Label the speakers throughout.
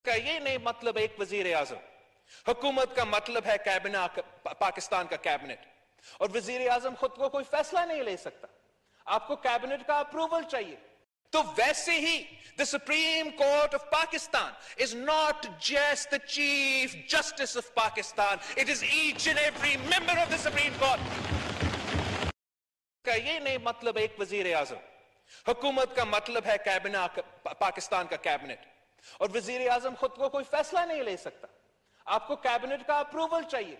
Speaker 1: का ये नहीं मतलब एक वजीर आजम। हुकूमत का मतलब है कैबिनेट, पाकिस्तान का कैबिनेट, और वजीर आजम खुद को कोई फैसला नहीं ले सकता, आपको कैबिनेट का अप्रूवल चाहिए। तो वैसे ही the Supreme Court of Pakistan is not just the Chief Justice of Pakistan, it is each and every member of the Supreme Court। का ये नहीं मतलब एक वजीर आजम। हुकूमत का मतलब है कैबिनेट, पाकिस्तान का कैबिनेट, और वजीर आजम खुद को कोई फैसला नहीं ले सकता, आपको कैबिनेट का अप्रूवल चाहिए।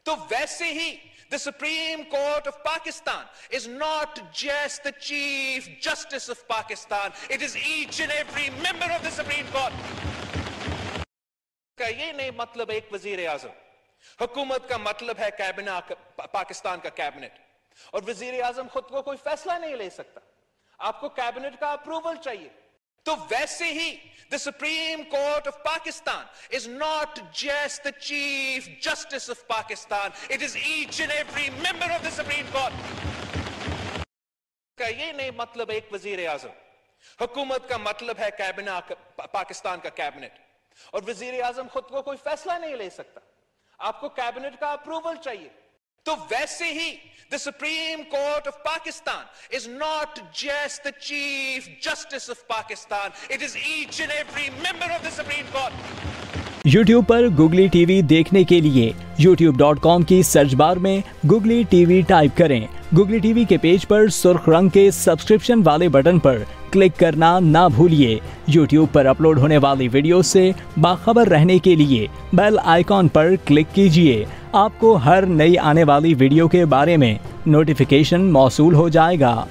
Speaker 1: तो वैसे ही the Supreme Court of Pakistan is not just the Chief Justice of Pakistan, it is each and every member of the Supreme Court। का ये नहीं मतलब एक वजीर आजम। हुकूमत का मतलब है कैबिनेट, पाकिस्तान का कैबिनेट, और वजीर आजम खुद को कोई फैसला नहीं ले सकता, आपको कैबिनेट का अप्रूवल चाहिए। तो वैसे ही the Supreme Court of Pakistan is not just the Chief Justice of Pakistan, it is each and every member of the Supreme Court। का ये नहीं मतलब एक वजीर आजम। हुकूमत का मतलब है कैबिनेट, पाकिस्तान का कैबिनेट, और वजीर आजम खुद को कोई फैसला नहीं ले सकता, आपको कैबिनेट का अप्रूवल चाहिए। तो वैसे ही the Supreme Court of Pakistan is not just the Chief Justice of Pakistan, it is each and every member of the Supreme Court।
Speaker 2: YouTube पर Googly TV देखने के लिए youtube.com की सर्च बार में Googly TV टाइप करें। Googly TV के page पर सुर्ख रंग के सब्सक्रिप्शन वाले बटन पर क्लिक करना ना भूलिए। YouTube पर अपलोड होने वाली वीडियो से बाखबर रहने के लिए बेल आइकॉन पर क्लिक कीजिए। आपको हर नई आने वाली वीडियो के बारे में नोटिफिकेशन मौसूल हो जाएगा।